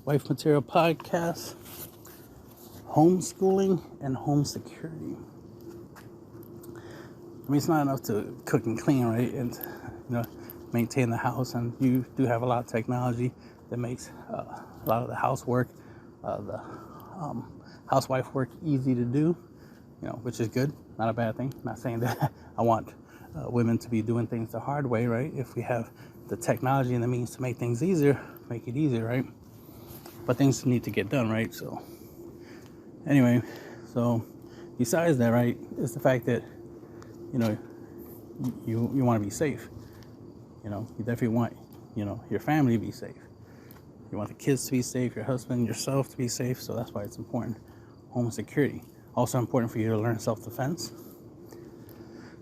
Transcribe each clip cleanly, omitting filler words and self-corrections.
Wife Material Podcast, homeschooling and home security. I mean, it's not enough to cook and clean, right? And, maintain the house. And you do have a lot of technology that makes a lot of the housework, the housewife work easy to do, which is good. Not a bad thing. Not saying that I want women to be doing things the hard way, right? If we have the technology and the means to make things easier, make it easier, right? But things need to get done, right? So anyway, so besides that, right, is the fact that, you want to be safe. You definitely want, your family to be safe. You want the kids to be safe, your husband, yourself to be safe. So that's why it's important. Home security. Also important for you to learn self-defense.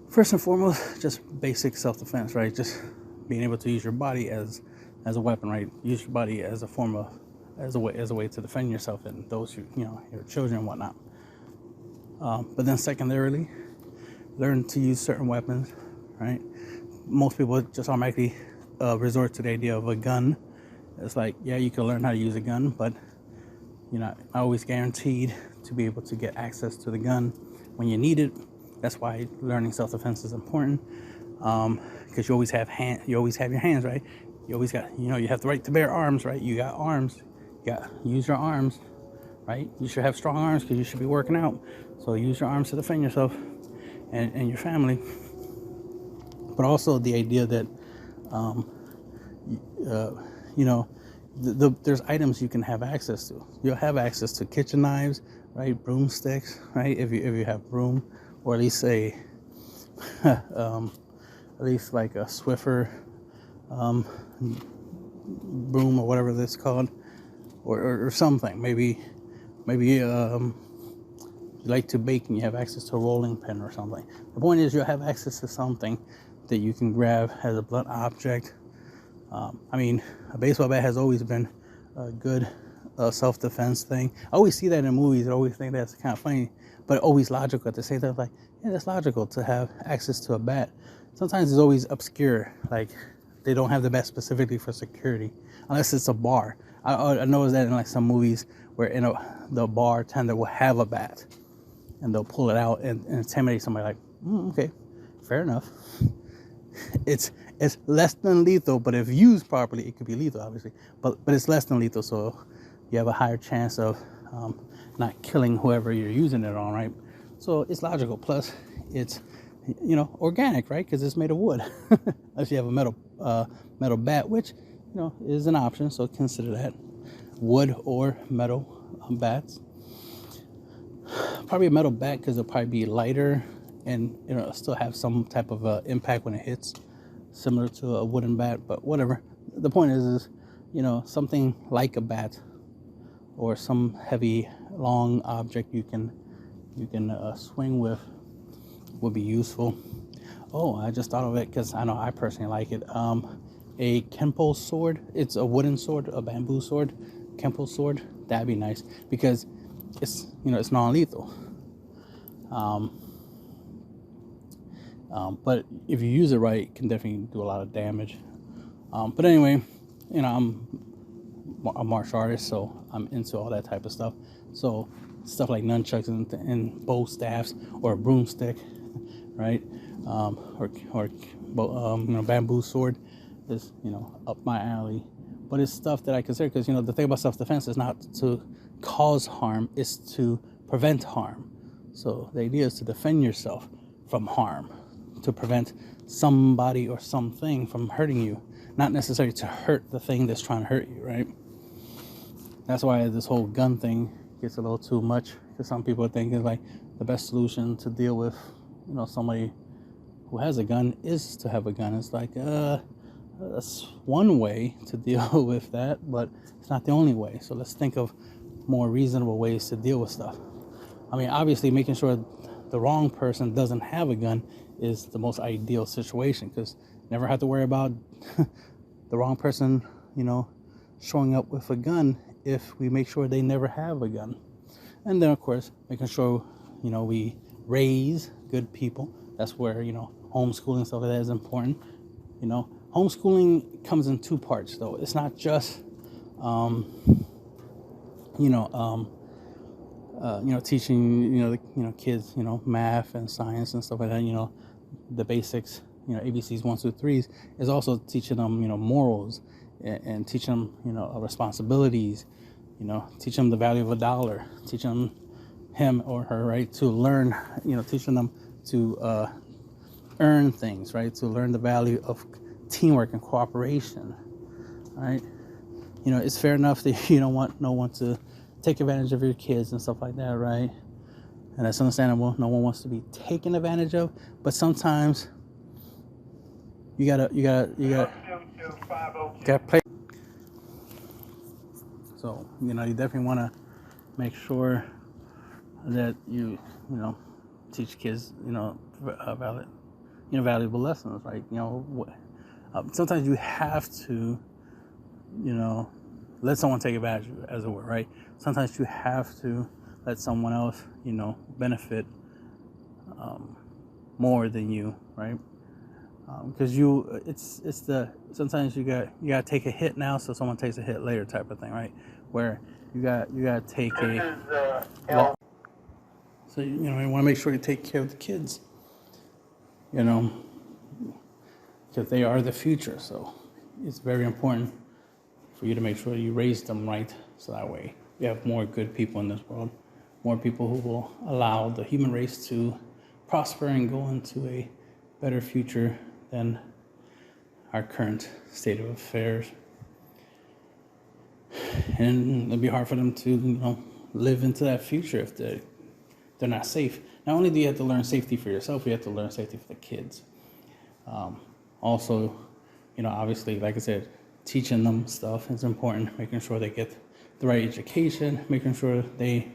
First and foremost, just basic self-defense, right? Just being able to use your body as a weapon, right? Use your body as a form of, as a way to defend yourself and those your children and whatnot. But then secondarily, learn to use certain weapons, right? Most people just automatically resort to the idea of a gun. It's like, yeah, you can learn how to use a gun, but you're not always guaranteed to be able to get access to the gun when you need it. That's why learning self-defense is important, because you always have your hands, right? You always got, you have the right to bear arms, right? You got arms, use your arms, right? You should have strong arms because you should be working out. So use your arms to defend yourself and your family. But also the idea that, there's items you can have access to. You'll have access to kitchen knives, right? Broomsticks, right? If you have broom, or at least like a Swiffer broom or whatever that's called, or something. Maybe you like to bake and you have access to a rolling pin or something. The point is you'll have access to something that you can grab as a blunt object. A baseball bat has always been a good self-defense thing. I always see that in movies. I always think that's kind of funny, but always logical at the same time. Like, yeah, that's logical to have access to a bat. Sometimes it's always obscure, like they don't have the bat specifically for security, unless it's a bar. I noticed that in like some movies where the bartender will have a bat and they'll pull it out and intimidate somebody. Like, okay, fair enough. It's less than lethal, but if used properly, it could be lethal, obviously. But it's less than lethal, so you have a higher chance of not killing whoever you're using it on, right? So it's logical. Plus, it's organic, right? Because it's made of wood. Unless you have a metal bat, which is an option. So consider that wood or metal bats. Probably a metal bat because it'll probably be lighter and still have some type of impact when it hits, similar to a wooden bat. But whatever. The point is something like a bat or some heavy, long object you can swing with would be useful. Oh, I just thought of it because I know I personally like it. A Kempo sword. It's a wooden sword, a bamboo sword. Kempo sword. That'd be nice because it's it's non-lethal. But if you use it right, it can definitely do a lot of damage. But anyway, I'm a martial artist, so I'm into all that type of stuff. So stuff like nunchucks and bow staffs or a broomstick, right? Or bamboo sword is up my alley. But it's stuff that I consider because the thing about self-defense is not to cause harm, it's to prevent harm. So the idea is to defend yourself from harm, to prevent somebody or something from hurting you, not necessarily to hurt the thing that's trying to hurt you, right? That's why this whole gun thing gets a little too much, because some people think it's like the best solution to deal with somebody who has a gun is to have a gun. It's like that's one way to deal with that, but it's not the only way. So let's think of more reasonable ways to deal with stuff. I mean, obviously making sure the wrong person doesn't have a gun is the most ideal situation, because never have to worry about the wrong person showing up with a gun if we make sure they never have a gun. And then of course making sure we raise good people. That's where homeschooling, stuff like that is important. Homeschooling comes in two parts though. It's not just teaching, kids, math and science and stuff like that, the basics, ABCs, 1, 2, 3s, is also teaching them, morals and teaching them, responsibilities, teaching them the value of a dollar, teaching them, him or her, right, to learn, teaching them to earn things, right, to learn the value of teamwork and cooperation, right? It's fair enough that you don't want no one to take advantage of your kids and stuff like that, right? And that's understandable. No one wants to be taken advantage of, but sometimes you gotta play. So you definitely want to make sure that you teach kids valuable lessons. Like sometimes you have to let someone take advantage of it, as it were, right? Sometimes you have to let someone else, benefit more than you, right? Because sometimes you gotta take a hit now, so someone takes a hit later, type of thing, right? Where you gotta take so you want to make sure you take care of the kids, because they are the future. So it's very important for you to make sure you raise them right, so that way we have more good people in this world, more people who will allow the human race to prosper and go into a better future than our current state of affairs. And it'd be hard for them to, live into that future if they're not safe. Not only do you have to learn safety for yourself, you have to learn safety for the kids. Also, obviously, like I said, teaching them stuff is important, making sure they get the right education, making sure the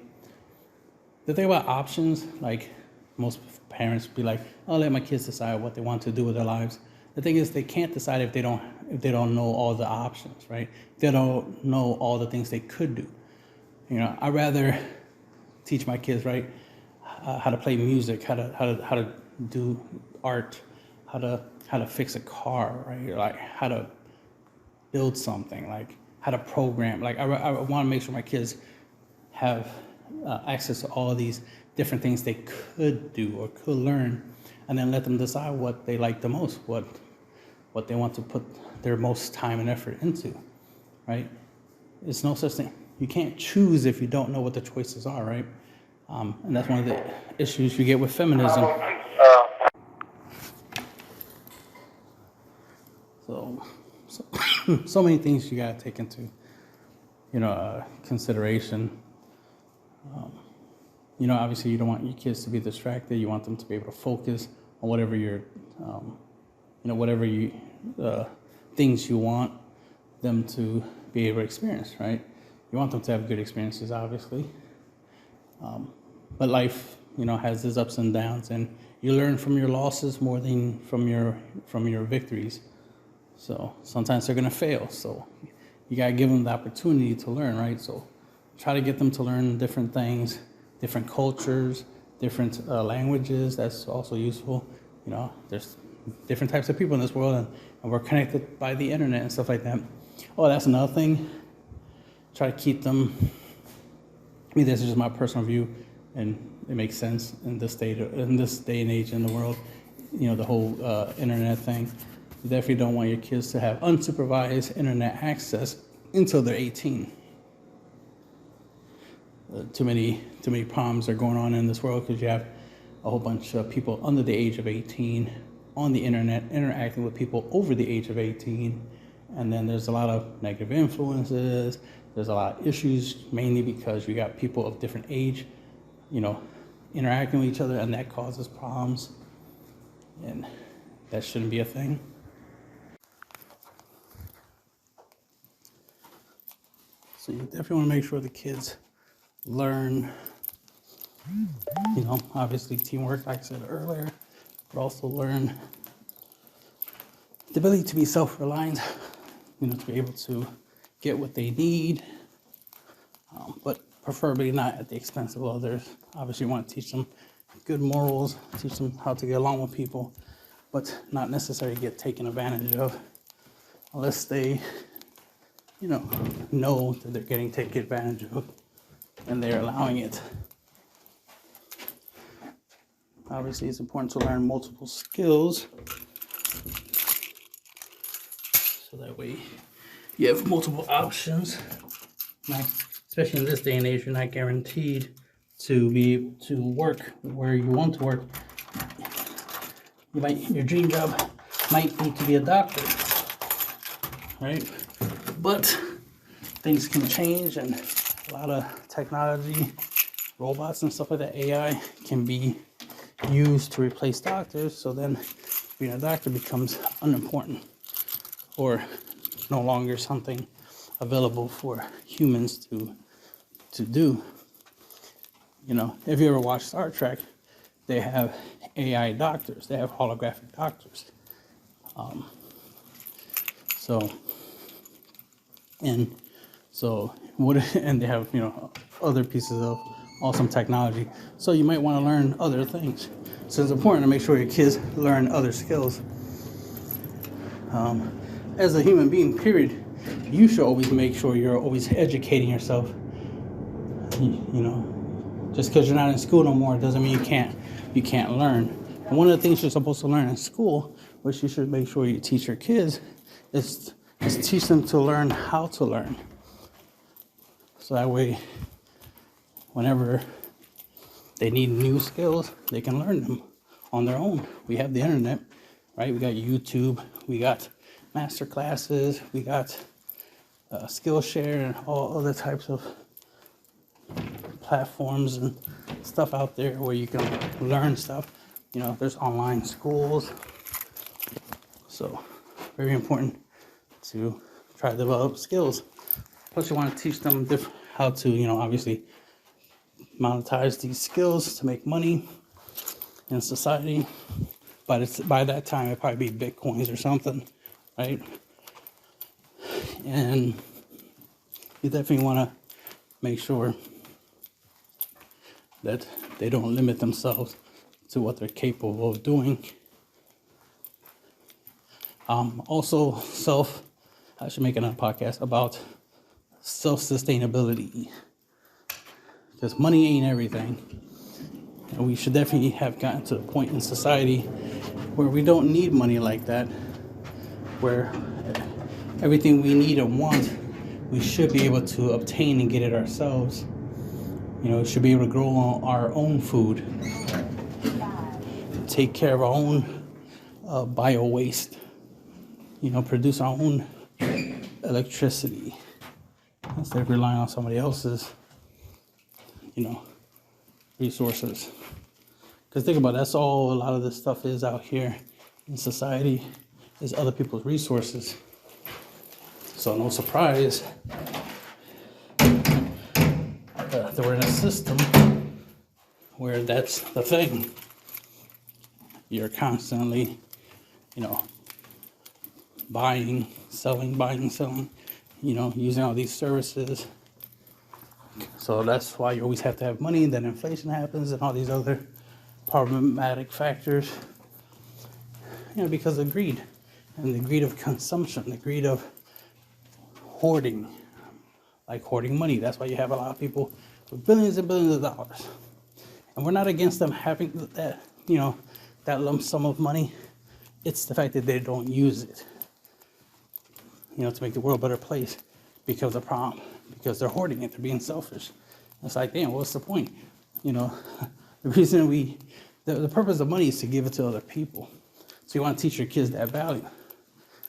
thing about options, like most parents be like, I'll let my kids decide what they want to do with their lives. The thing is, they can't decide if they don't know all the options, right? They don't know all the things they could do. I'd rather teach my kids, right, how to play music, how to do art, how to fix a car, right? Like how to build something, like how to program. Like I want to make sure my kids have access to all of these different things they could do or could learn, and then let them decide what they like the most, what they want to put their most time and effort into, right? It's no such thing. You can't choose if you don't know what the choices are, right? And that's one of the issues you get with feminism. So many things you gotta take into, consideration. Obviously you don't want your kids to be distracted. You want them to be able to focus on whatever things you want them to be able to experience, right? You want them to have good experiences, obviously. But life, has its ups and downs, and you learn from your losses more than from your victories. So sometimes they're gonna fail. So you gotta give them the opportunity to learn, right? So try to get them to learn different things, different cultures, different languages. That's also useful. There's different types of people in this world, and we're connected by the internet and stuff like that. Oh, that's another thing. Try to keep them. This is just my personal view, and it makes sense in this day and age in the world. The whole internet thing. You definitely don't want your kids to have unsupervised internet access until they're 18. Too many problems are going on in this world because you have a whole bunch of people under the age of 18 on the internet interacting with people over the age of 18. And then there's a lot of negative influences. There's a lot of issues, mainly because you got people of different age, interacting with each other, and that causes problems. And that shouldn't be a thing. So you definitely want to make sure the kids learn, obviously teamwork, like I said earlier, but also learn the ability to be self-reliant, to be able to get what they need, but preferably not at the expense of others. Obviously, you want to teach them good morals, teach them how to get along with people, but not necessarily get taken advantage of unless they, know that they're getting taken advantage of. and they're allowing it. Obviously, it's important to learn multiple skills, so that way you have multiple options. Especially in this day and age, you're not guaranteed to be able to work where you want to work. Your dream job might be to be a doctor, right? But things can change, and a lot of technology, robots and stuff like that, AI, can be used to replace doctors. So then being a doctor becomes unimportant, or no longer something available for humans to do. You know, if you ever watch Star Trek, they have AI doctors, they have holographic doctors. And they have, you know, other pieces of awesome technology. So you might want to learn other things. So it's important to make sure your kids learn other skills. As a human being, period, you should always make sure you're always educating yourself. You know, just because you're not in school no more doesn't mean you can't learn. And one of the things you're supposed to learn in school, which you should make sure you teach your kids, is teach them to learn how to learn. So that way, whenever they need new skills, they can learn them on their own. We have the internet, right? We got YouTube, we got master classes, we got Skillshare, and all other types of platforms and stuff out there where you can learn stuff. You know, there's online schools. So very important to try to develop skills. Plus you want to teach them how to, you know, obviously monetize these skills to make money in society. But by that time, it'd probably be Bitcoins or something, right? And you definitely want to make sure that they don't limit themselves to what they're capable of doing. Also, I should make another podcast about self-sustainability, because money ain't everything. And we should definitely have gotten to the point in society where we don't need money like that, where everything we need and want, we should be able to obtain and get it ourselves. You know, we should be able to grow our own food, take care of our own bio waste, you know, produce our own electricity instead of relying on somebody else's, you know, resources. Because think about it, that's all a lot of this stuff is out here in society, is other people's resources. So no surprise that we're in a system where that's the thing. You're constantly, you know, buying, selling, you know, using all these services. So that's why you always have to have money, and then inflation happens and all these other problematic factors, you know, because of greed, and the greed of consumption, the greed of hoarding, like hoarding money. That's why you have a lot of people with billions and billions of dollars. And we're not against them having that, you know, that lump sum of money. It's the fact that they don't use it, you know, to make the world a better place, because of the problem, because they're hoarding it, they're being selfish. It's like, damn, what's the point? You know, the reason the purpose of money is to give it to other people. So you want to teach your kids that value,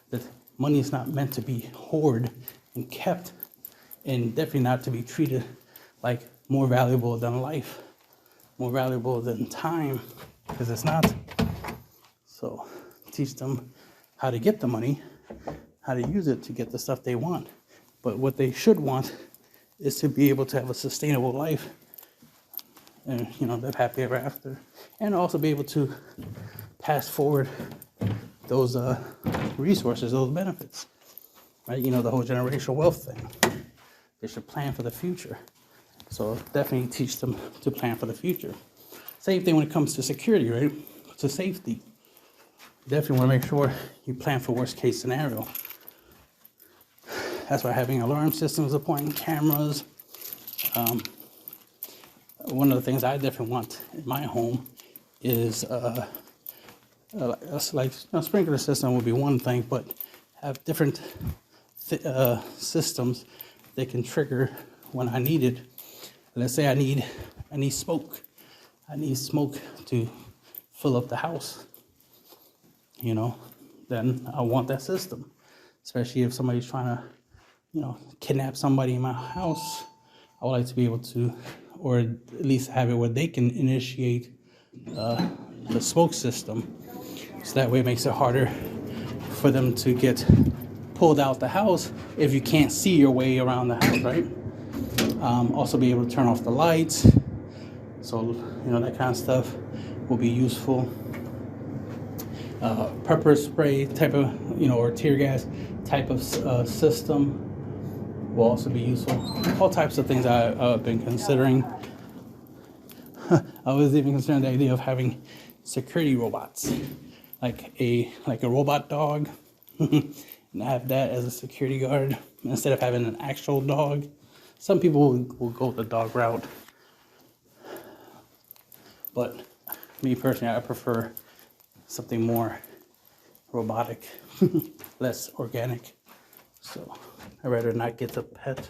that money is not meant to be hoarded and kept, and definitely not to be treated like more valuable than life, more valuable than time, because it's not. So teach them how to get the money, how to use it to get the stuff they want. But what they should want is to be able to have a sustainable life, and, you know, live happy ever after, and also be able to pass forward those resources, those benefits, right? You know, the whole generational wealth thing. They should plan for the future. So definitely teach them to plan for the future. Same thing when it comes to security, right? To safety. Definitely want to make sure you plan for worst case scenario. That's why having alarm systems, important cameras, one of the things I definitely want in my home is like a sprinkler system would be one thing, but have different systems that can trigger when I need it. Let's say I need smoke. I need smoke to fill up the house. Then I want that system, especially if somebody's trying to, kidnap somebody in my house. I would like to be able to, or at least have it where they can initiate the smoke system. So that way it makes it harder for them to get pulled out the house if you can't see your way around the house, right? Also be able to turn off the lights. So, that kind of stuff will be useful. Pepper spray type of, or tear gas type of system will also be useful. All types of things I've been considering. I was even considering the idea of having security robots, like a robot dog, and have that as a security guard instead of having an actual dog. Some people will go the dog route, but me personally, I prefer something more robotic, less organic. So I'd rather not get a pet.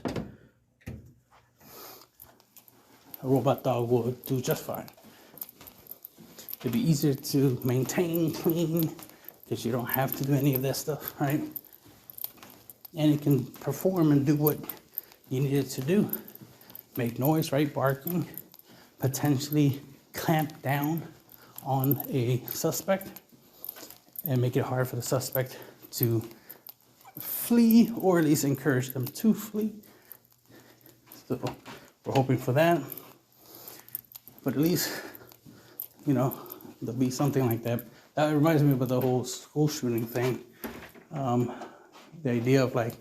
A robot dog will do just fine. It'd be easier to maintain, clean, because you don't have to do any of that stuff, right? And it can perform and do what you need it to do. Make noise, right? Barking, potentially clamp down on a suspect and make it hard for the suspect to flee, or at least encourage them to flee. So we're hoping for that. But at least, there'll be something like that. That reminds me about the whole school shooting thing. The idea of like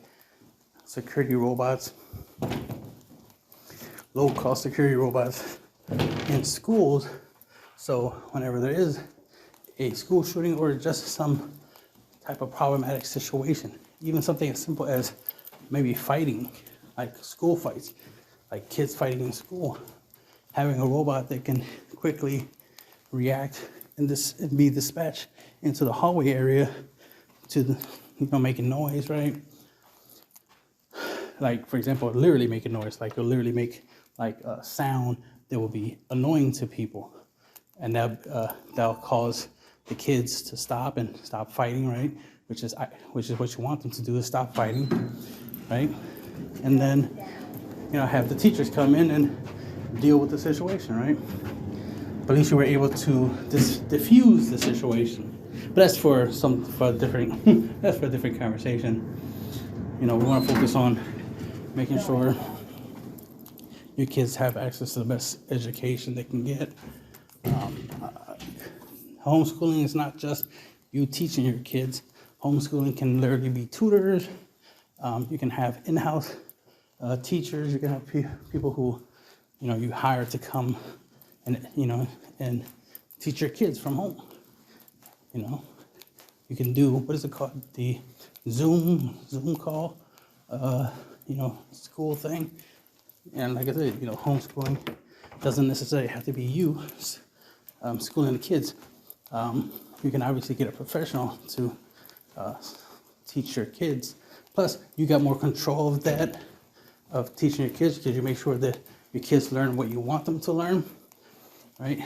security robots, low-cost security robots in schools. So whenever there is a school shooting or just some type of problematic situation, even something as simple as maybe fighting, like school fights, like kids fighting in school, having a robot that can quickly react and be dispatched into the hallway area to, making noise, right? Like, for example, literally making noise, like it'll literally make like a sound that will be annoying to people. And that'll cause the kids to stop fighting, right? Which is what you want them to do, is stop fighting, right? And then, have the teachers come in and deal with the situation, right? But at least you were able to diffuse the situation. But that's for a different that's for a different conversation. We want to focus on making sure your kids have access to the best education they can get. Homeschooling is not just you teaching your kids. Homeschooling can literally be tutors. You can have in-house teachers. You can have people who, you hire to come and teach your kids from home. You can do, what is it called? The Zoom call, school thing. And like I said, homeschooling doesn't necessarily have to be you schooling the kids. You can obviously get a professional to teach your kids. Plus, you got more control of that, of teaching your kids, because you make sure that your kids learn what you want them to learn, right?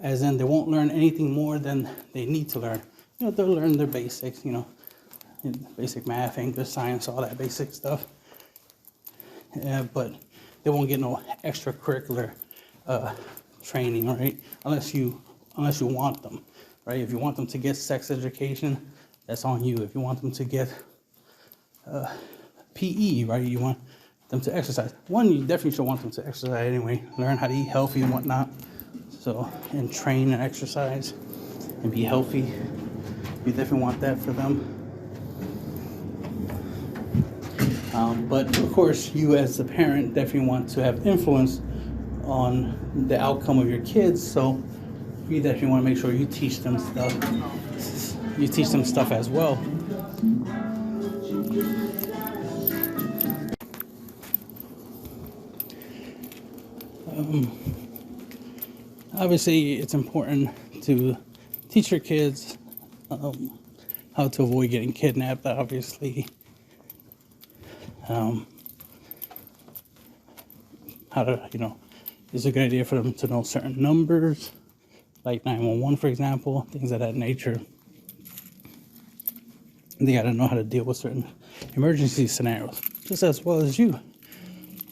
As in, they won't learn anything more than they need to learn. They'll learn their basics, basic math, English, science, all that basic stuff. But they won't get no extracurricular training, right? Unless you want them, right? If you want them to get sex education, that's on you. If you want them to get PE, right? You want them to exercise. You definitely should want them to exercise anyway. Learn how to eat healthy and whatnot. So, and train and exercise and be healthy. You definitely want that for them. But of course, you as the parent definitely want to have influence on the outcome of your kids. So you definitely want to make sure you teach them stuff. You teach them stuff as well. Obviously, it's important to teach your kids how to avoid getting kidnapped, obviously. How to, it's a good idea for them to know certain numbers, like 911, for example, things of that nature. They got to know how to deal with certain emergency scenarios, just as well as you.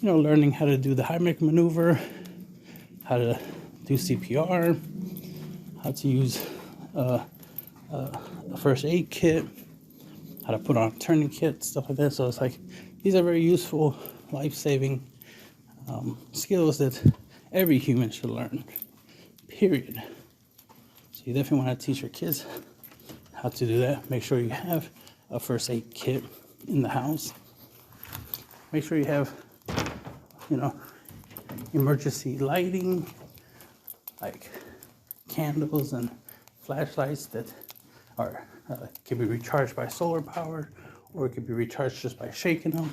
Learning how to do the Heimlich maneuver, how to do CPR, how to use a first aid kit, how to put on a tourniquet, stuff like that. So it's like, these are very useful, life-saving skills that every human should learn, period. So you definitely want to teach your kids how to do that. Make sure you have a first aid kit in the house. Make sure you have, emergency lighting, like candles and flashlights that are can be recharged by solar power, or it could be recharged just by shaking them.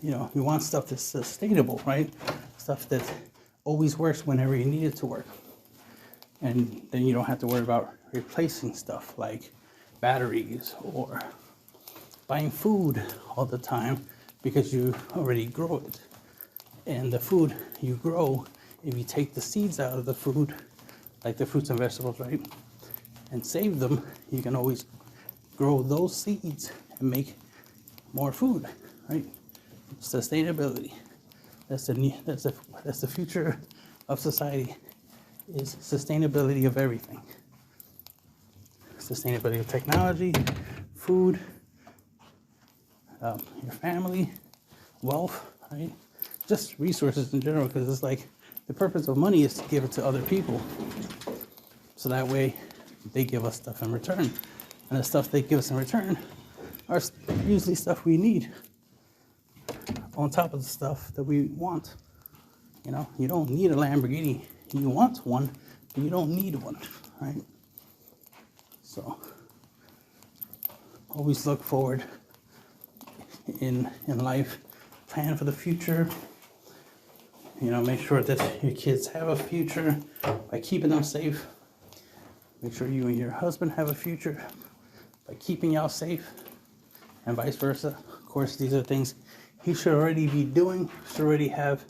You want stuff that's sustainable, right? Stuff that always works whenever you need it to work. And then you don't have to worry about replacing stuff like batteries or buying food all the time because you already grow it. And the food you grow, if you take the seeds out of the food, like the fruits and vegetables, right, and save them, you can always grow those seeds and make more food, right? Sustainability. That's the future of society, is sustainability of everything. Sustainability of technology, food, your family, wealth, right? Just resources in general, because it's like the purpose of money is to give it to other people. So that way they give us stuff in return. And the stuff they give us in return are usually stuff we need on top of the stuff that we want. You don't need a Lamborghini. You want one, but you don't need one, right? So always look forward in life. Plan for the future. Make sure that your kids have a future by keeping them safe. Make sure you and your husband have a future by keeping y'all safe, and vice versa. Of course, these are things he should already be doing, should already have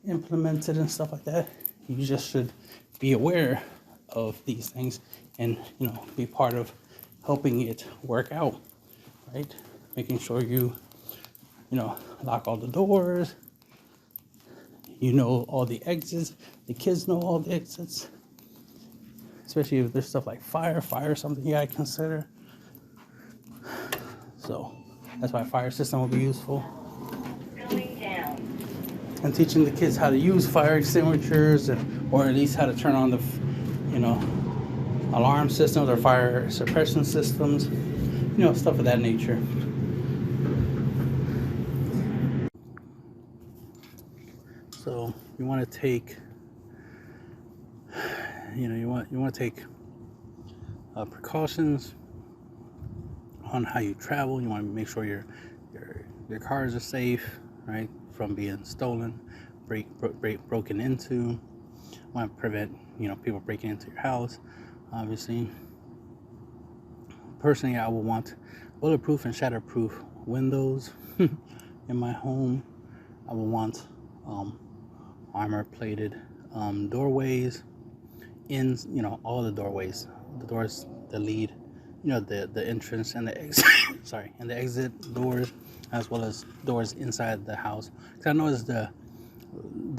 implemented and stuff like that. You just should be aware of these things and, be part of helping it work out, right? Making sure you lock all the doors, all the exits, the kids know all the exits, especially if there's stuff like fire is something you gotta consider. So that's why a fire system will be useful. And teaching the kids how to use fire extinguishers, or at least how to turn on the, alarm systems or fire suppression systems, stuff of that nature. So you want to take, you want to take precautions on how you travel. You want to make sure your cars are safe, right, from being stolen, broken into. You want to prevent, people breaking into your house, obviously. Personally, I would want bulletproof and shatterproof windows in my home. I would want armor-plated doorways in, all the doorways, the doors that lead, the entrance and the exit, and the exit doors, as well as doors inside the house. Because I noticed the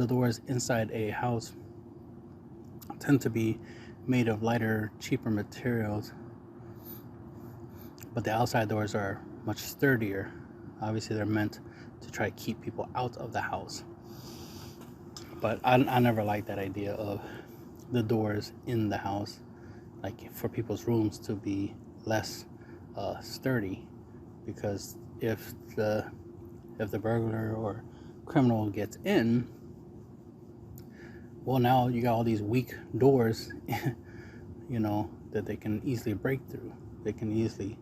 doors inside a house tend to be made of lighter, cheaper materials, but the outside doors are much sturdier. Obviously, they're meant to try to keep people out of the house. But I never liked that idea of the doors in the house, like for people's rooms to be less sturdy, because if the burglar or criminal gets in, well, now you got all these weak doors, that they can easily break through. They can easily,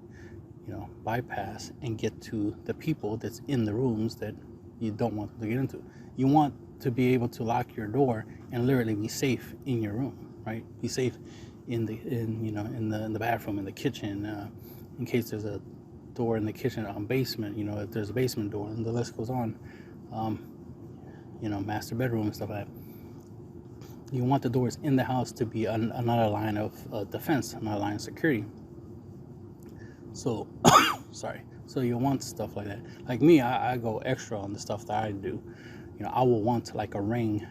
bypass and get to the people that's in the rooms that you don't want them to get into. You want to be able to lock your door and literally be safe in your room, right? Be safe in the bathroom, in the kitchen, in case there's a door in the kitchen, basement, if there's a basement door, and the list goes on, master bedroom and stuff like that. You want the doors in the house to be another line of defense, another line of security. So, sorry. So you want stuff like that. Like me, I go extra on the stuff that I do. I will want like a ring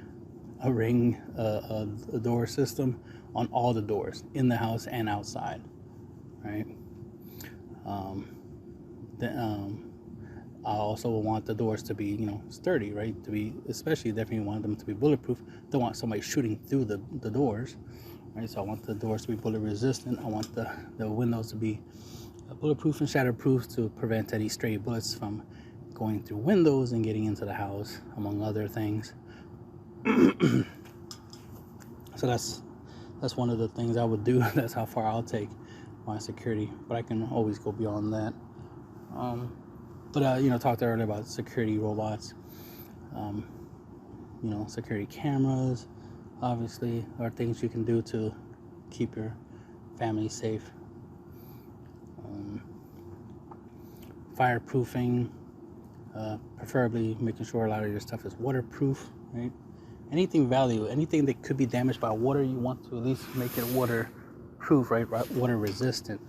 door system on all the doors in the house and outside, right? I also want the doors to be, sturdy, right? To be, especially definitely want them to be bulletproof. Don't want somebody shooting through the doors, right? So I want the doors to be bullet resistant. I want the windows to be bulletproof and shatterproof to prevent any stray bullets from going through windows and getting into the house, among other things. So that's one of the things I would do. That's how far I'll take my security, but I can always go beyond that. Talked earlier about security robots, security cameras, obviously, are things you can do to keep your family safe. Fireproofing, preferably making sure a lot of your stuff is waterproof, right? Anything that could be damaged by water, you want to at least make it waterproof, right? Water resistant.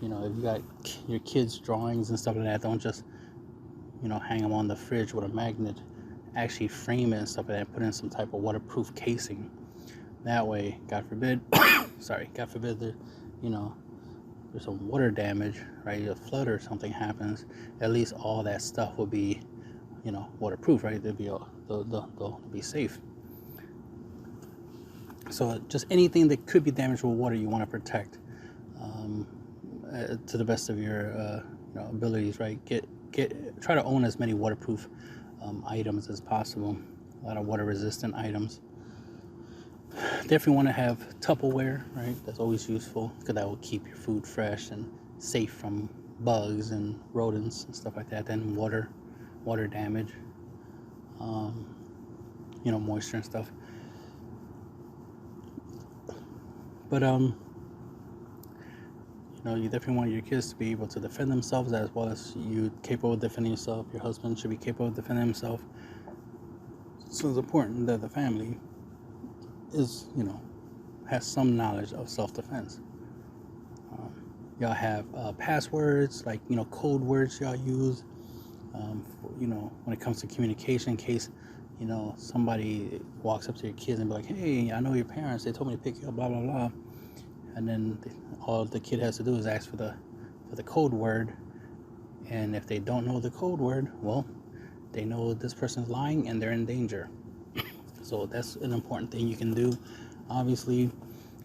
If you got your kids' drawings and stuff like that, don't just, hang them on the fridge with a magnet. Actually frame it and stuff like that, put in some type of waterproof casing. That way, God forbid, there's some water damage, right? A flood or something happens, at least all that stuff will be, waterproof, right? They'll be safe. So just anything that could be damaged with water, you want to protect to the best of your abilities, right? Try to own as many waterproof items as possible. A lot of water resistant items. Definitely want to have Tupperware, right? That's always useful because that will keep your food fresh and safe from bugs and rodents and stuff like that. Then water damage, moisture and stuff. But you definitely want your kids to be able to defend themselves as well as you capable of defending yourself. Your husband should be capable of defending himself. So it's important that the family is, has some knowledge of self-defense. Y'all have passwords, like, code words y'all use, when it comes to communication, in case, somebody walks up to your kids and be like, hey, I know your parents, they told me to pick you up, blah, blah, blah. And then all the kid has to do is ask for the code word. And if they don't know the code word, well, they know this person's lying and they're in danger. So that's an important thing you can do. Obviously,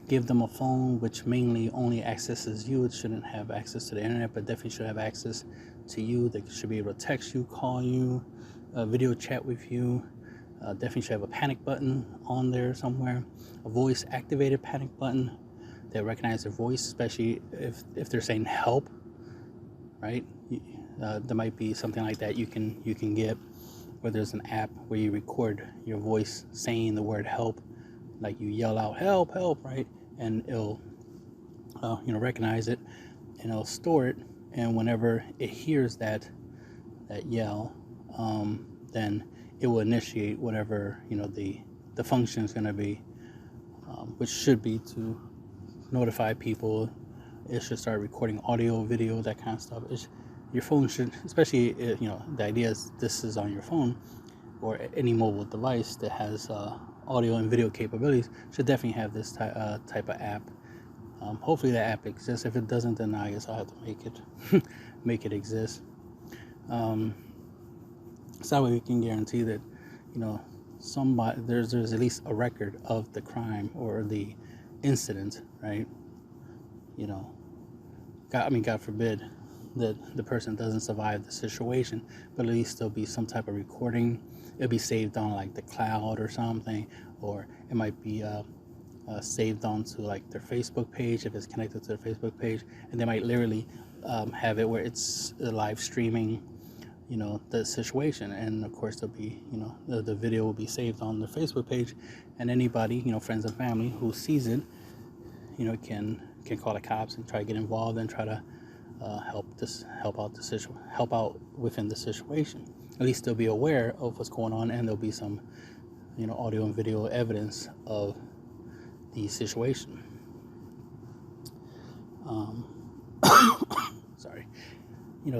give them a phone which mainly only accesses you. It shouldn't have access to the internet, but definitely should have access to you. They should be able to text you, call you, video chat with you. Definitely should have a panic button on there somewhere, a voice activated panic button that recognizes their voice, especially if they're saying help, right? There might be something like that you can get, where there's an app where you record your voice saying the word help, like you yell out help, help, right? And it'll recognize it and it'll store it, and whenever it hears that yell, then it will initiate whatever the function is going to be, which should be to notify people. It should start recording audio, video, that kind of stuff. Your phone should, especially the idea is this is on your phone or any mobile device that has audio and video capabilities, should definitely have this type of app. Hopefully that app exists. If it doesn't, then I guess I'll have to make it exist. So that way we can guarantee that somebody there's at least a record of the crime or the incident, right? God forbid that the person doesn't survive the situation, but at least there'll be some type of recording. It'll be saved on like the cloud or something, or it might be saved onto like their Facebook page if it's connected to their Facebook page, and they might literally have it where it's live streaming, the situation. And of course there'll be, the video will be saved on the Facebook page, and anybody, friends and family who sees it, can call the cops and try to get involved and try to help out within the situation. At least they'll be aware of what's going on, and there'll be some, audio and video evidence of the situation. Sorry,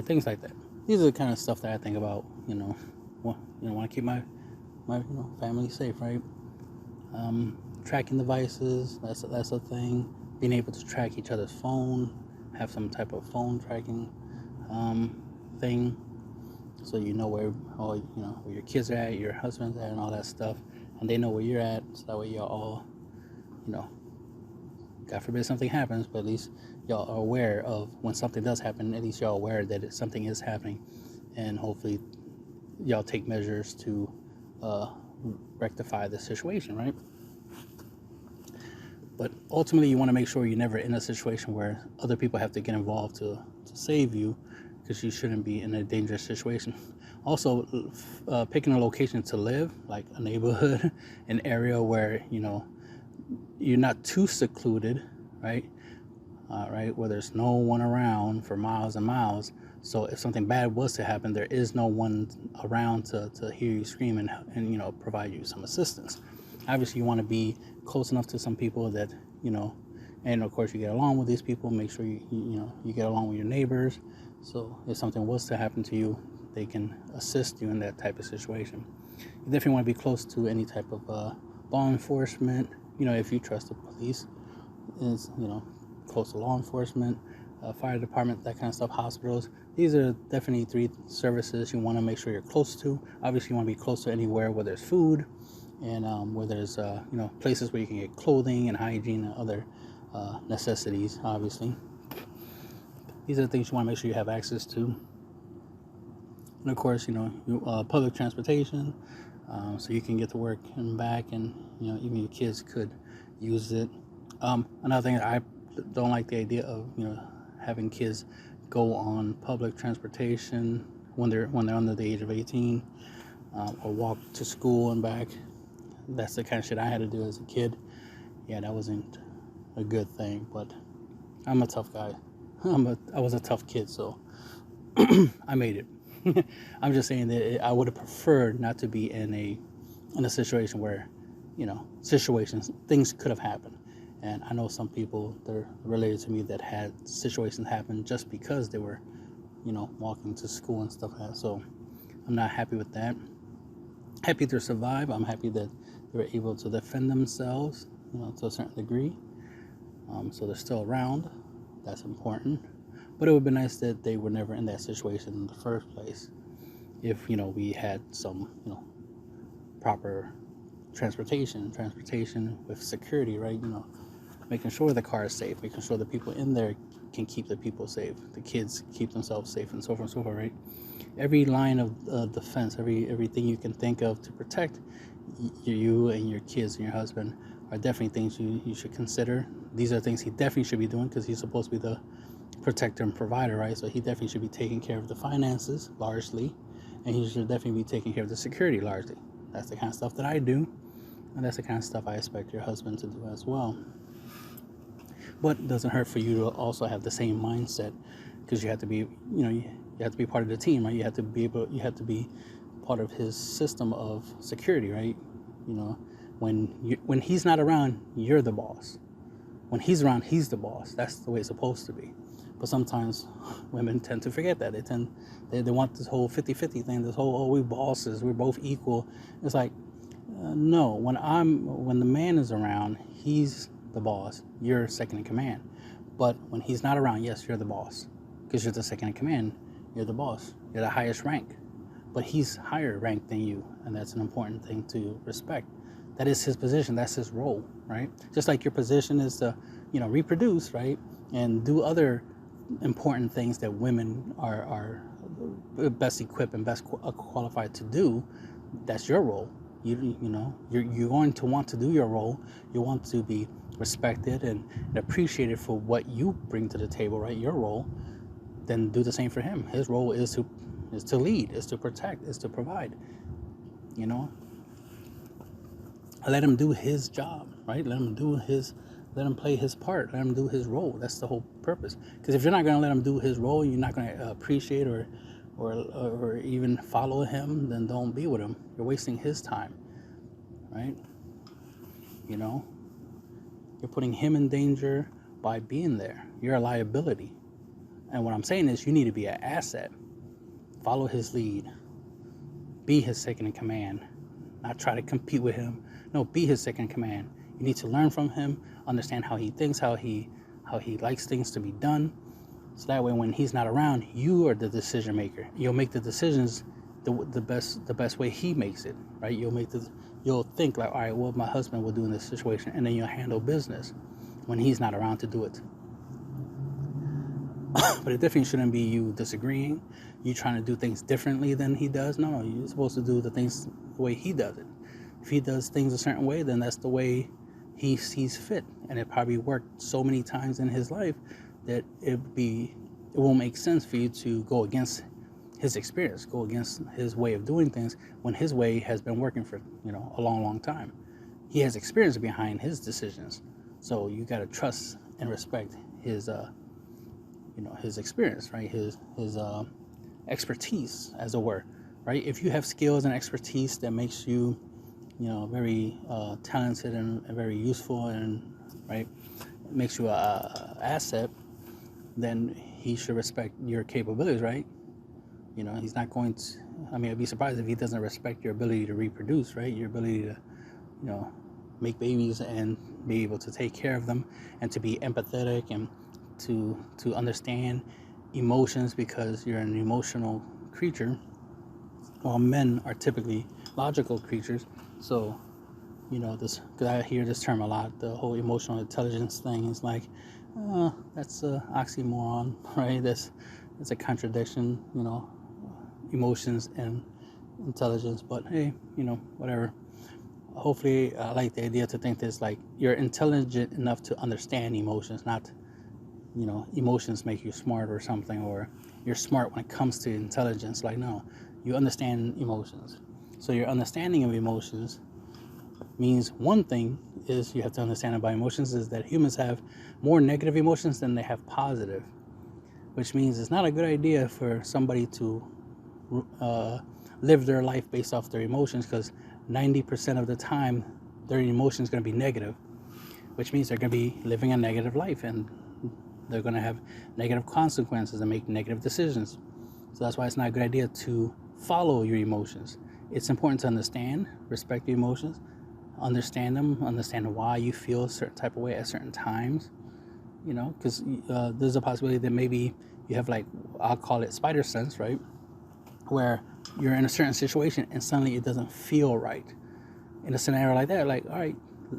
things like that. These are the kind of stuff that I think about. Want to keep my family safe, right? Tracking devices, that's a thing. Being able to track each other's phone, have some type of phone tracking thing, so where where your kids are at, your husband's at, and all that stuff, and they know where you're at, so that way y'all all, God forbid something happens, but at least y'all are aware of when something does happen. At least y'all are aware that something is happening, and hopefully y'all take measures to rectify the situation, right? But ultimately, you want to make sure you're never in a situation where other people have to get involved to save you, because you shouldn't be in a dangerous situation. Also, picking a location to live, like a neighborhood, an area where, you're not too secluded, right? Where there's no one around for miles and miles. So if something bad was to happen, there is no one around to hear you scream and provide you some assistance. Obviously, you want to be close enough to some people that, and of course you get along with these people. Make sure you get along with your neighbors. So if something was to happen to you, they can assist you in that type of situation. You definitely want to be close to any type of law enforcement. If you trust the police, is close to law enforcement, fire department, that kind of stuff, hospitals. These are definitely 3 services you want to make sure you're close to. Obviously, you want to be close to anywhere where there's food, and where there's places where you can get clothing and hygiene and other necessities. Obviously, these are the things you want to make sure you have access to. And of course, public transportation, so you can get to work and back, and even your kids could use it. Another thing, I don't like the idea of having kids go on public transportation when they're under the age of 18, or walk to school and back. That's the kind of shit I had to do as a kid. Yeah, that wasn't a good thing, but I'm a tough guy. I was a tough kid, so I made it. I'm just saying that I would have preferred not to be in a situation where, things could have happened. And I know some people that are related to me that had situations happen just because they were, walking to school and stuff like that. So I'm not happy with that. Happy to survive. I'm happy that they were able to defend themselves, to a certain degree. So they're still around. That's important. But it would be nice that they were never in that situation in the first place. If, we had some, proper transportation with security, right? Making sure the car is safe, making sure the people in there can keep the people safe, the kids keep themselves safe, and so forth and so forth, right? Every line of defense, everything you can think of to protect you and your kids and your husband are definitely things you should consider. These are things he definitely should be doing, because he's supposed to be the protector and provider, right? So he definitely should be taking care of the finances largely, and he should definitely be taking care of the security largely. That's the kind of stuff that I do, and that's the kind of stuff I expect your husband to do as well. But it doesn't hurt for you to also have the same mindset, because you have to be, you have to be part of the team, right? You have to be part of his system of security, right? When he's not around, you're the boss. When he's around, he's the boss. That's the way it's supposed to be. But sometimes women tend to forget that. They want this whole 50-50 thing, this whole, we're bosses, we're both equal. It's like, no, when the man is around, he's the boss, you're second in command. But when he's not around, yes, you're the boss, because you're the second in command, you're the boss, you're the highest rank. But he's higher ranked than you, and that's an important thing to respect. That is his position, that's his role, right? Just like your position is to, reproduce, right? And do other important things that women are best equipped and best qualified to do. That's your role. You're going to want to do your role. You want to be respected and appreciated for what you bring to the table, right? Your role. Then do the same for him. His role is to, is to lead, is to protect, is to provide. You know, let him do his job, right? Let him play his part. Let him do his role. That's the whole purpose. Because if you're not going to let him do his role, you're not going to appreciate or even follow him, then don't be with him. You're wasting his time, right? You know, you're putting him in danger by being there. You're a liability. And what I'm saying is you need to be an asset. Follow his lead. Be his second in command. Not try to compete with him. No, be his second in command. You need to learn from him, understand how he thinks, how he likes things to be done. So that way when he's not around, you are the decision maker. You'll make the decisions the best way he makes it, right? You'll think like, all right, what my husband will do in this situation, and then you'll handle business when he's not around to do it. But it definitely shouldn't be you disagreeing, you trying to do things differently than he does. No, you're supposed to do the things the way he does it. If he does things a certain way, then that's the way he sees fit. And it probably worked so many times in his life that it won't make sense for you to go against his experience, go against his way of doing things when his way has been working for, a long, long time. He has experience behind his decisions. So you got to trust and respect his experience, right? His expertise, as it were, right? If you have skills and expertise that makes you, very talented and very useful, and right, makes you a asset, then he should respect your capabilities, right? He's not going to. I'd be surprised if he doesn't respect your ability to reproduce, right? Your ability to, make babies and be able to take care of them, and to be empathetic and to understand emotions, because you're an emotional creature, while men are typically logical creatures. So, because I hear this term a lot, the whole emotional intelligence thing is like, that's an oxymoron, right? It's a contradiction, emotions and intelligence. But hey, whatever. Hopefully, I like the idea to think this, like, you're intelligent enough to understand emotions, not emotions make you smart or something, or you're smart when it comes to intelligence. Like, no, you understand emotions. So your understanding of emotions means one thing is you have to understand about emotions is that humans have more negative emotions than they have positive, which means it's not a good idea for somebody to live their life based off their emotions, because 90% of the time their emotion is going to be negative, which means they're going to be living a negative life, and they're going to have negative consequences and make negative decisions. So that's why it's not a good idea to follow your emotions. It's important to understand, respect your emotions, understand them, understand why you feel a certain type of way at certain times, because there's a possibility that maybe you have, like, I'll call it spider sense, right? Where you're in a certain situation and suddenly it doesn't feel right. In a scenario like that, like, all right,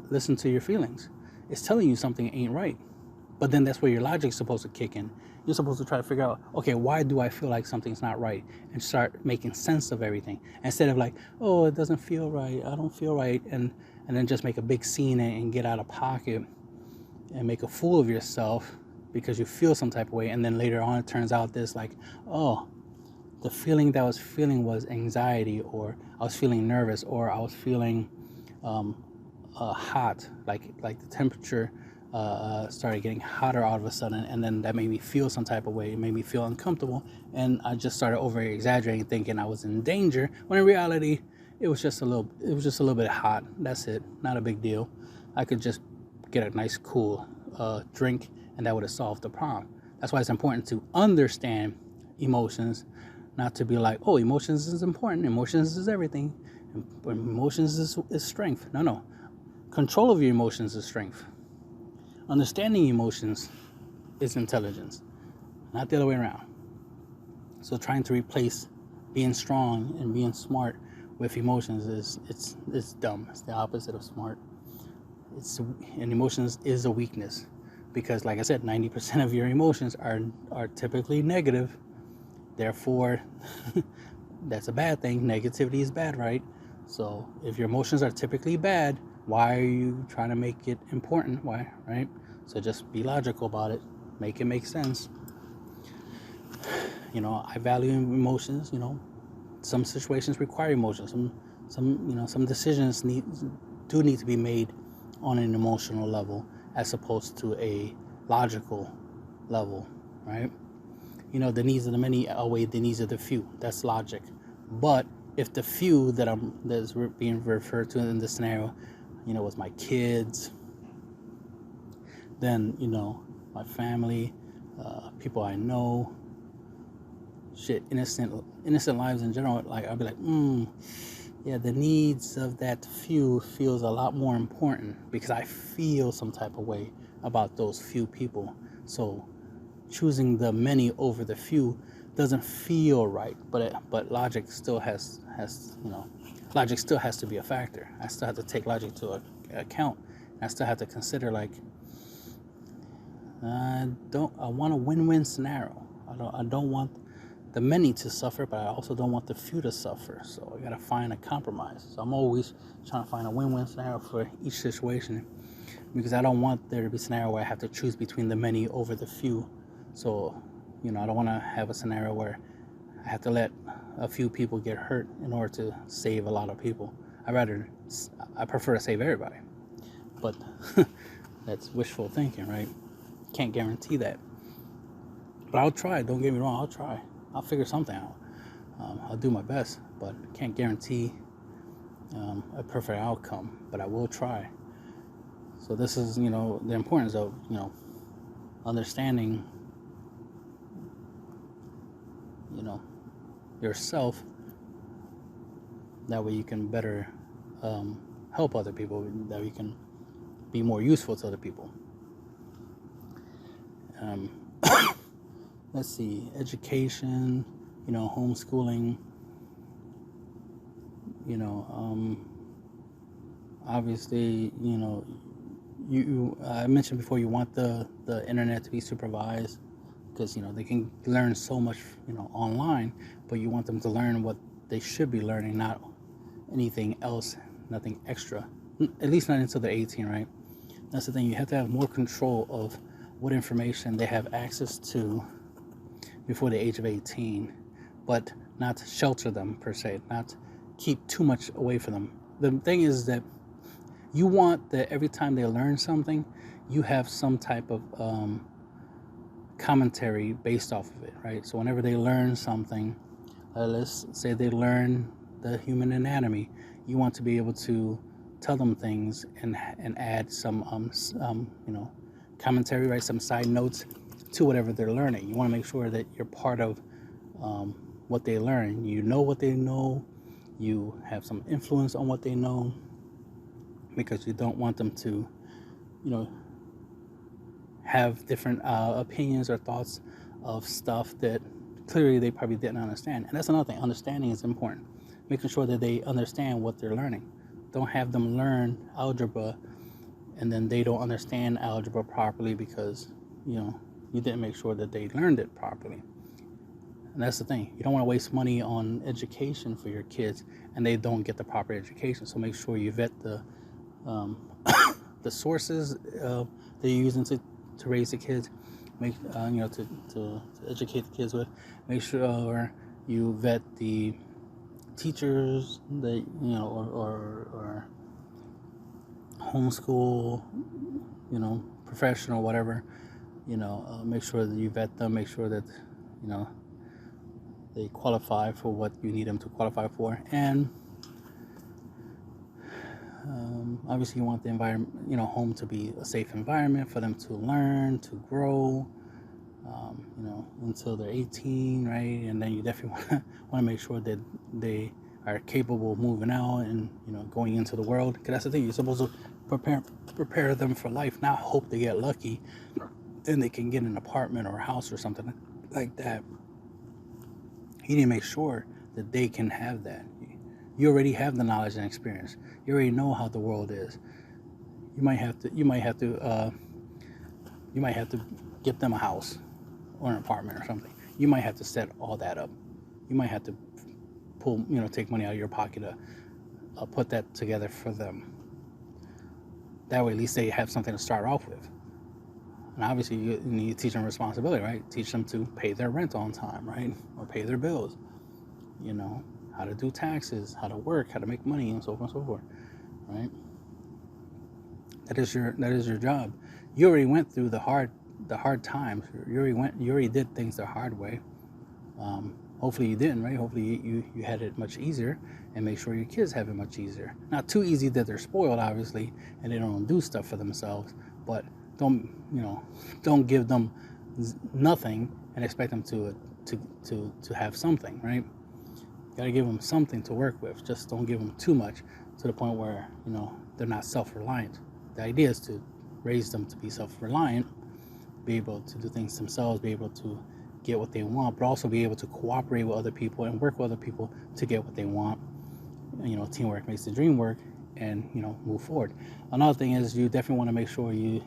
listen to your feelings. It's telling you something ain't right. But then that's where your logic's supposed to kick in. You're supposed to try to figure out, okay, why do I feel like something's not right? And start making sense of everything. Instead of like, oh, it doesn't feel right, I don't feel right, and then just make a big scene and get out of pocket and make a fool of yourself because you feel some type of way. And then later on it turns out this, like, oh, the feeling that I was feeling was anxiety, or I was feeling nervous, or I was feeling hot, like the temperature started getting hotter all of a sudden, and then that made me feel some type of way. It made me feel uncomfortable, and I just started over exaggerating, thinking I was in danger, when in reality it was just a little bit hot. That's it, not a big deal. I could just get a nice cool drink, and that would have solved the problem. That's why it's important to understand emotions, not to be like, oh, emotions is important, emotions is everything, emotions is strength. No, control of your emotions is strength. Understanding emotions is intelligence, not the other way around. So trying to replace being strong and being smart with emotions it's dumb. It's the opposite of smart. And emotions is a weakness, because, like I said, 90% of your emotions are typically negative. Therefore, that's a bad thing. Negativity is bad, right? So if your emotions are typically bad, why are you trying to make it important? Why, right? So just be logical about it. Make it make sense. I value emotions. Some situations require emotions. Some decisions do need to be made on an emotional level as opposed to a logical level, right? The needs of the many outweigh the needs of the few. That's logic. But if the few that's being referred to in this scenario, was my kids, then my family, people I know, innocent lives in general, like I'll be like, yeah, the needs of that few feels a lot more important because I feel some type of way about those few people. So choosing the many over the few doesn't feel right, but logic still has logic still has to be a factor. I still have to take logic to account. I still have to consider, like, I want a win-win scenario. I don't want the many to suffer, but I also don't want the few to suffer. So I gotta find a compromise. So I'm always trying to find a win-win scenario for each situation, because I don't want there to be a scenario where I have to choose between the many over the few. So, I don't want to have a scenario where I have to let a few people get hurt in order to save a lot of people. I prefer to save everybody. But that's wishful thinking, right? Can't guarantee that. But I'll try. Don't get me wrong. I'll try. I'll figure something out. I'll do my best, but can't guarantee a perfect outcome. But I will try. So this is, the importance of, understanding, yourself. That way you can better help other people. That way you can be more useful to other people. Let's see, education, homeschooling, obviously, I mentioned before, you want the internet to be supervised, because they can learn so much online, but you want them to learn what they should be learning, not anything else, nothing extra, at least not until they're 18, right? That's the thing. You have to have more control of what information they have access to before the age of 18, but not shelter them per se, not keep too much away from them. The thing is that you want that every time they learn something, you have some type of commentary based off of it, right? So whenever they learn something, let's say they learn the human anatomy, you want to be able to tell them things and add some commentary, right? Some side notes to whatever they're learning. You want to make sure that you're part of what they learn. You know what they know. You have some influence on what they know, because you don't want them to, have different opinions or thoughts of stuff that clearly they probably didn't understand. And that's another thing. Understanding is important. Making sure that they understand what they're learning. Don't have them learn algebra and then they don't understand algebra properly because, you didn't make sure that they learned it properly. And that's the thing. You don't want to waste money on education for your kids and they don't get the proper education. So make sure you vet the the sources they're using to raise the kids, make to educate the kids with. Make sure you vet the teachers that or homeschool, professional, whatever. Make sure that you vet them. Make sure that they qualify for what you need them to qualify for, and obviously you want the environment, home to be a safe environment for them to learn, to grow, until they're 18, right? And then you definitely want to make sure that they are capable of moving out and, going into the world. Because that's the thing, you're supposed to prepare them for life, not hope they get lucky then they can get an apartment or a house or something like that. You need to make sure that they can have that. You already have the knowledge and experience. You already know how the world is. You might have to get them a house or an apartment or something. You might have to set all that up. You might have to take money out of your pocket to put that together for them. That way, at least they have something to start off with. And obviously you need to teach them responsibility, right? Teach them to pay their rent on time, right? Or pay their bills. You know, how to do taxes, how to work, how to make money, and so on and so forth, right? That is your job. You already went through the hard times. You already did things the hard way. Hopefully you didn't, right? Hopefully you had it much easier, and make sure your kids have it much easier. Not too easy that they're spoiled, obviously, and they don't do stuff for themselves, but don't give them nothing and expect them to have something, right? You got to give them something to work with. Just don't give them too much to the point where they're not self-reliant. The idea is to raise them to be self-reliant, be able to do things themselves, be able to get what they want, but also be able to cooperate with other people and work with other people to get what they want. Teamwork makes the dream work, and move forward. Another thing is you definitely want to make sure you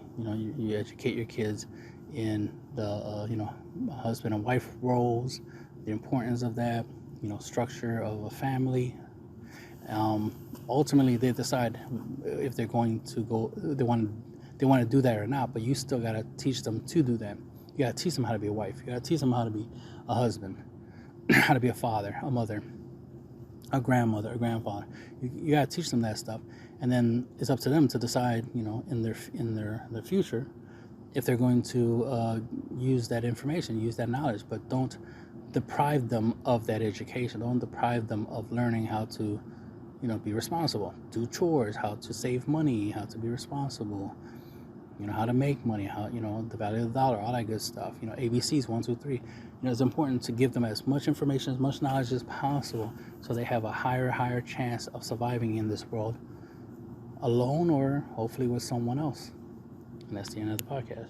educate your kids in the husband and wife roles, the importance of that, structure of a family. Ultimately, they decide if they're going to go, they want to do that or not, but you still got to teach them to do that. You got to teach them how to be a wife. You got to teach them how to be a husband, how to be a father, a mother, a grandmother, a grandfather. You got to teach them that stuff, and then it's up to them to decide, in their future, if they're going to use that information, use that knowledge. But don't deprive them of that education. Don't deprive them of learning how to, be responsible, do chores, how to save money, how to be responsible. How to make money, how, the value of the dollar, all that good stuff. ABCs, 1, 2, 3. It's important to give them as much information, as much knowledge as possible, so they have a higher chance of surviving in this world alone, or hopefully with someone else. And that's the end of the podcast.